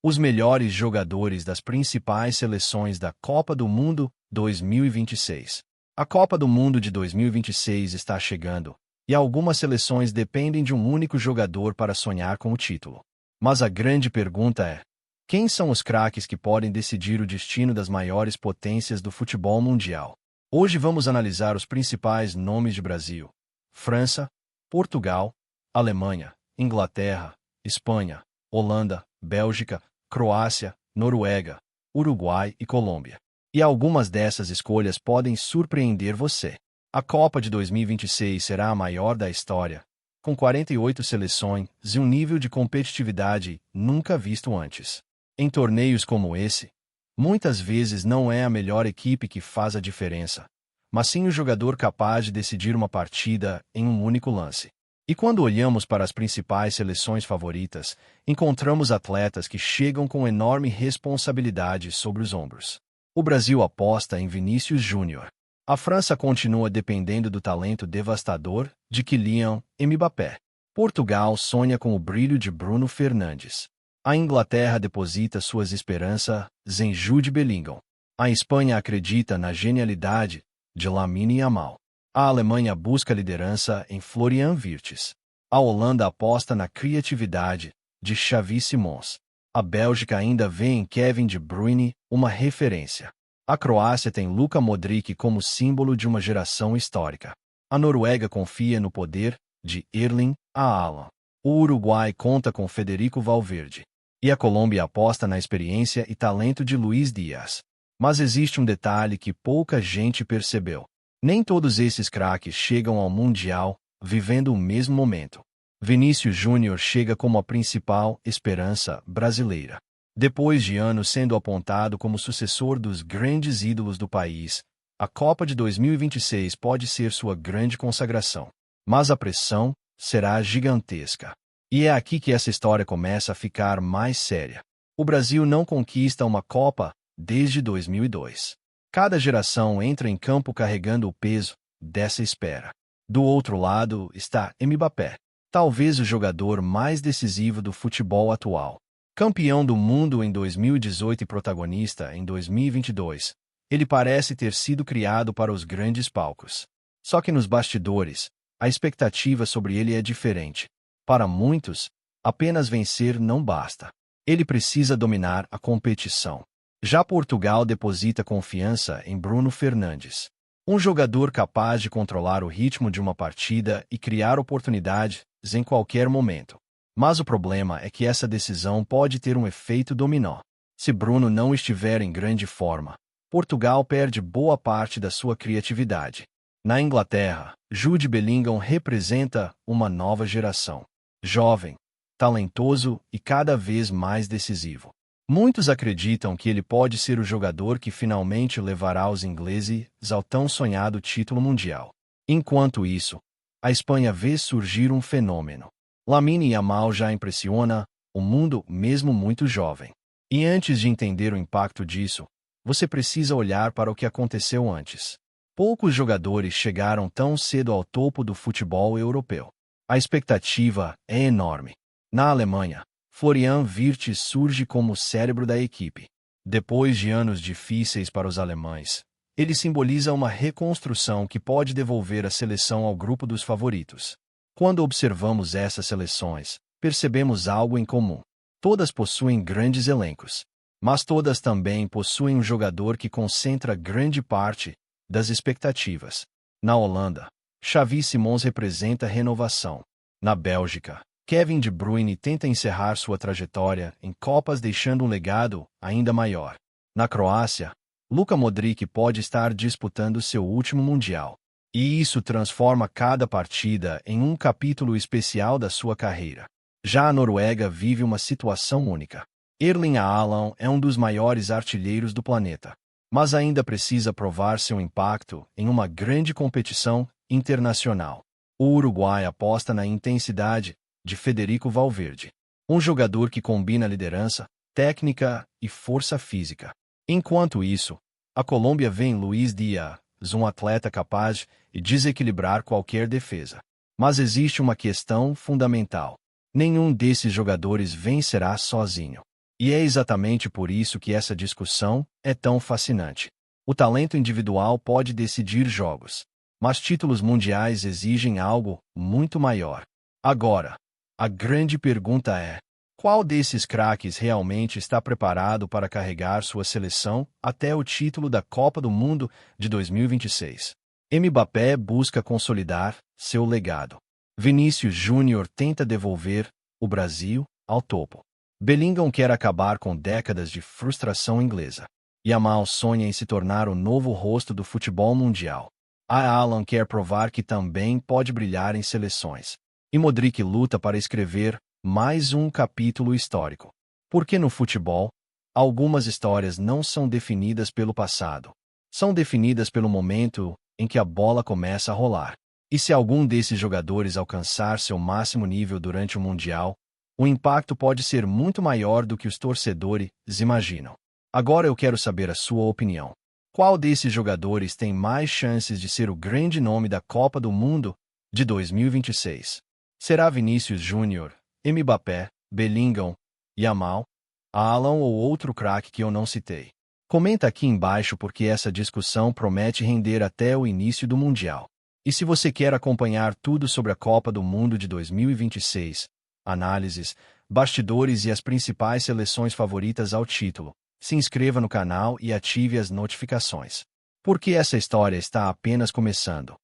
Os melhores jogadores das principais seleções da Copa do Mundo 2026. A Copa do Mundo de 2026 está chegando, e algumas seleções dependem de um único jogador para sonhar com o título. Mas a grande pergunta é: quem são os craques que podem decidir o destino das maiores potências do futebol mundial? Hoje vamos analisar os principais nomes de Brasil, França, Portugal, Alemanha, Inglaterra, Espanha, Holanda, Bélgica, Croácia, Noruega, Uruguai e Colômbia. E algumas dessas escolhas podem surpreender você. A Copa de 2026 será a maior da história, com 48 seleções e um nível de competitividade nunca visto antes. Em torneios como esse, muitas vezes não é a melhor equipe que faz a diferença, mas sim o jogador capaz de decidir uma partida em um único lance. E quando olhamos para as principais seleções favoritas, encontramos atletas que chegam com enorme responsabilidade sobre os ombros. O Brasil aposta em Vinícius Júnior. A França continua dependendo do talento devastador de Kylian Mbappé. Portugal sonha com o brilho de Bruno Fernandes. A Inglaterra deposita suas esperanças em Jude Bellingham. A Espanha acredita na genialidade de Lamine Yamal. A Alemanha busca liderança em Florian Wirtz. A Holanda aposta na criatividade de Xavi Simons. A Bélgica ainda vê em Kevin De Bruyne uma referência. A Croácia tem Luka Modric como símbolo de uma geração histórica. A Noruega confia no poder de Erling Haaland. O Uruguai conta com Federico Valverde. E a Colômbia aposta na experiência e talento de Luis Díaz. Mas existe um detalhe que pouca gente percebeu. Nem todos esses craques chegam ao Mundial vivendo o mesmo momento. Vinícius Júnior chega como a principal esperança brasileira. Depois de anos sendo apontado como sucessor dos grandes ídolos do país, a Copa de 2026 pode ser sua grande consagração. Mas a pressão será gigantesca. E é aqui que essa história começa a ficar mais séria. O Brasil não conquista uma Copa desde 2002. Cada geração entra em campo carregando o peso dessa espera. Do outro lado está Mbappé, talvez o jogador mais decisivo do futebol atual. Campeão do mundo em 2018 e protagonista em 2022, ele parece ter sido criado para os grandes palcos. Só que nos bastidores, a expectativa sobre ele é diferente. Para muitos, apenas vencer não basta. Ele precisa dominar a competição. Já Portugal deposita confiança em Bruno Fernandes, um jogador capaz de controlar o ritmo de uma partida e criar oportunidades em qualquer momento. Mas o problema é que essa decisão pode ter um efeito dominó. Se Bruno não estiver em grande forma, Portugal perde boa parte da sua criatividade. Na Inglaterra, Jude Bellingham representa uma nova geração. Jovem, talentoso e cada vez mais decisivo. Muitos acreditam que ele pode ser o jogador que finalmente levará os ingleses ao tão sonhado título mundial. Enquanto isso, a Espanha vê surgir um fenômeno. Lamine Yamal já impressiona o mundo mesmo muito jovem. E antes de entender o impacto disso, você precisa olhar para o que aconteceu antes. Poucos jogadores chegaram tão cedo ao topo do futebol europeu. A expectativa é enorme. Na Alemanha, Florian Wirtz surge como o cérebro da equipe. Depois de anos difíceis para os alemães, ele simboliza uma reconstrução que pode devolver a seleção ao grupo dos favoritos. Quando observamos essas seleções, percebemos algo em comum. Todas possuem grandes elencos, mas todas também possuem um jogador que concentra grande parte das expectativas. Na Holanda, Xavi Simons representa renovação. Na Bélgica, Kevin De Bruyne tenta encerrar sua trajetória em Copas deixando um legado ainda maior. Na Croácia, Luka Modric pode estar disputando seu último Mundial. E isso transforma cada partida em um capítulo especial da sua carreira. Já a Noruega vive uma situação única. Erling Haaland é um dos maiores artilheiros do planeta, mas ainda precisa provar seu impacto em uma grande competição internacional. O Uruguai aposta na intensidade de Federico Valverde, um jogador que combina liderança, técnica e força física. Enquanto isso, a Colômbia vê em Luis Díaz um atleta capaz de desequilibrar qualquer defesa. Mas existe uma questão fundamental. Nenhum desses jogadores vencerá sozinho. E é exatamente por isso que essa discussão é tão fascinante. O talento individual pode decidir jogos, mas títulos mundiais exigem algo muito maior. Agora, a grande pergunta é: qual desses craques realmente está preparado para carregar sua seleção até o título da Copa do Mundo de 2026? Mbappé busca consolidar seu legado. Vinícius Júnior tenta devolver o Brasil ao topo. Bellingham quer acabar com décadas de frustração inglesa. Yamal sonha em se tornar o novo rosto do futebol mundial. Haaland quer provar que também pode brilhar em seleções. E Modric luta para escrever mais um capítulo histórico. Porque no futebol, algumas histórias não são definidas pelo passado. São definidas pelo momento em que a bola começa a rolar. E se algum desses jogadores alcançar seu máximo nível durante o Mundial, o impacto pode ser muito maior do que os torcedores imaginam. Agora eu quero saber a sua opinião. Qual desses jogadores tem mais chances de ser o grande nome da Copa do Mundo de 2026? Será Vinícius Júnior, Mbappé, Bellingham, Yamal, Haaland ou outro craque que eu não citei? Comenta aqui embaixo porque essa discussão promete render até o início do Mundial. E se você quer acompanhar tudo sobre a Copa do Mundo de 2026, análises, bastidores e as principais seleções favoritas ao título, se inscreva no canal e ative as notificações. Porque essa história está apenas começando.